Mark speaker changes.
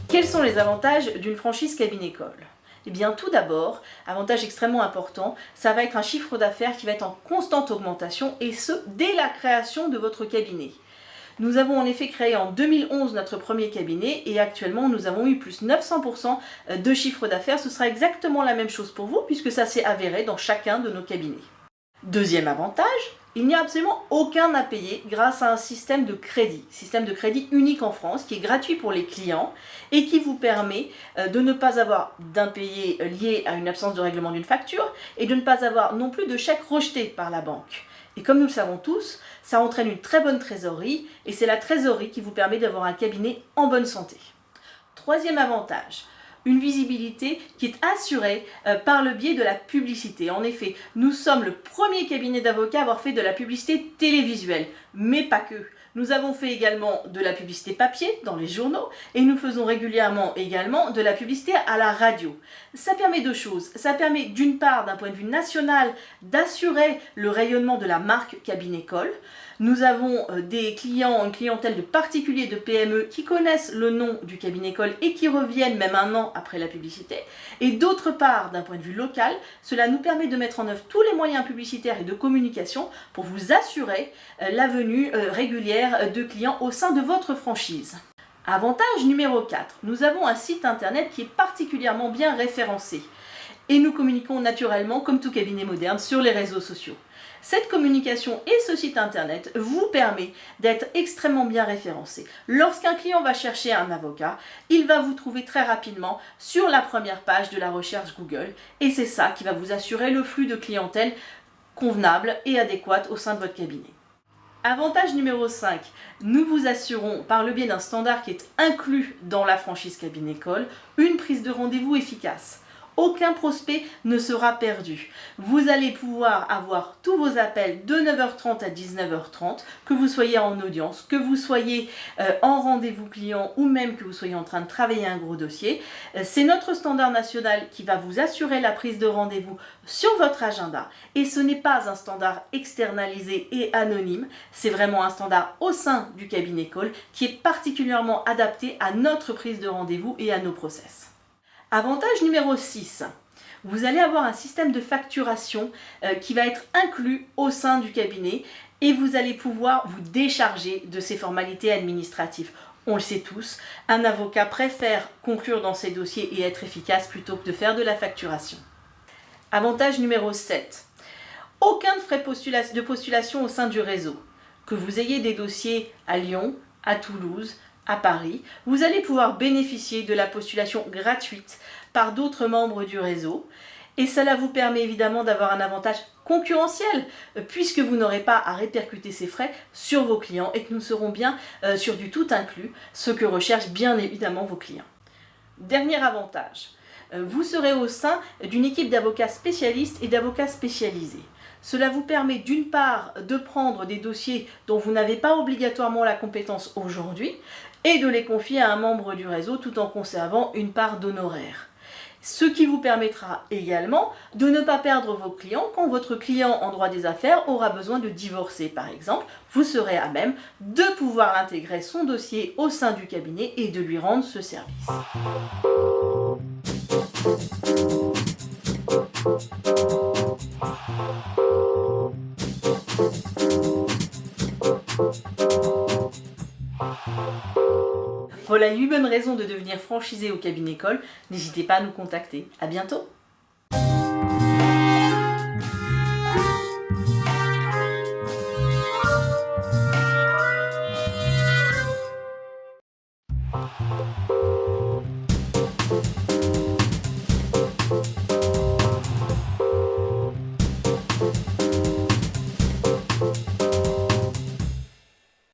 Speaker 1: Quels sont les avantages d'une franchise cabinet-école? Eh bien, tout d'abord, avantage extrêmement important, ça va être un chiffre d'affaires qui va être en constante augmentation, et ce, dès la création de votre cabinet. Nous avons en effet créé en 2011 notre premier cabinet, et actuellement nous avons eu plus 900% de chiffre d'affaires. Ce sera exactement la même chose pour vous, puisque ça s'est avéré dans chacun de nos cabinets. Deuxième avantage, il n'y a absolument aucun à payer grâce à un système de crédit unique en France, qui est gratuit pour les clients et qui vous permet de ne pas avoir d'impayés liés à une absence de règlement d'une facture et de ne pas avoir non plus de chèque rejeté par la banque. Et comme nous le savons tous, ça entraîne une très bonne trésorerie, et c'est la trésorerie qui vous permet d'avoir un cabinet en bonne santé. Troisième avantage, une visibilité qui est assurée par le biais de la publicité. En effet, nous sommes le premier cabinet d'avocats à avoir fait de la publicité télévisuelle, mais pas que. Nous avons fait également de la publicité papier dans les journaux, et nous faisons régulièrement également de la publicité à la radio. Ça permet deux choses. Ça permet d'une part, d'un point de vue national, d'assurer le rayonnement de la marque cabinet-école. Nous avons des clients, une clientèle de particuliers, de PME qui connaissent le nom du cabinet-école et qui reviennent même un an après la publicité. Et d'autre part, d'un point de vue local, cela nous permet de mettre en œuvre tous les moyens publicitaires et de communication pour vous assurer la venue régulière de clients au sein de votre franchise. Avantage numéro 4, nous avons un site internet qui est particulièrement bien référencé. Et nous communiquons naturellement, comme tout cabinet moderne, sur les réseaux sociaux. Cette communication et ce site internet vous permet d'être extrêmement bien référencé. Lorsqu'un client va chercher un avocat, il va vous trouver très rapidement sur la première page de la recherche Google, et c'est ça qui va vous assurer le flux de clientèle convenable et adéquat au sein de votre cabinet. Avantage numéro 5, nous vous assurons par le biais d'un standard qui est inclus dans la franchise cabinet-école, une prise de rendez-vous efficace. Aucun prospect ne sera perdu. Vous allez pouvoir avoir tous vos appels de 9h30 à 19h30, que vous soyez en audience, que vous soyez en rendez-vous client ou même que vous soyez en train de travailler un gros dossier. C'est notre standard national qui va vous assurer la prise de rendez-vous sur votre agenda, et ce n'est pas un standard externalisé et anonyme, c'est vraiment un standard au sein du cabinet-école qui est particulièrement adapté à notre prise de rendez-vous et à nos process. Avantage numéro 6, vous allez avoir un système de facturation qui va être inclus au sein du cabinet, et vous allez pouvoir vous décharger de ces formalités administratives. On le sait tous, un avocat préfère conclure dans ses dossiers et être efficace plutôt que de faire de la facturation. Avantage numéro 7, aucun frais de postulation au sein du réseau. Que vous ayez des dossiers à Lyon, à Toulouse, à Paris, vous allez pouvoir bénéficier de la postulation gratuite par d'autres membres du réseau, et cela vous permet évidemment d'avoir un avantage concurrentiel puisque vous n'aurez pas à répercuter ces frais sur vos clients et que nous serons bien sur du tout inclus, ce que recherchent bien évidemment vos clients. Dernier avantage, vous serez au sein d'une équipe d'avocats spécialistes et d'avocats spécialisés. Cela vous permet d'une part de prendre des dossiers dont vous n'avez pas obligatoirement la compétence aujourd'hui et de les confier à un membre du réseau tout en conservant une part d'honoraires. Ce qui vous permettra également de ne pas perdre vos clients quand votre client en droit des affaires aura besoin de divorcer par exemple. Vous serez à même de pouvoir intégrer son dossier au sein du cabinet et de lui rendre ce service. Voilà 8 bonnes raisons de devenir franchisé au cabinet-école. N'hésitez pas à nous contacter. À bientôt!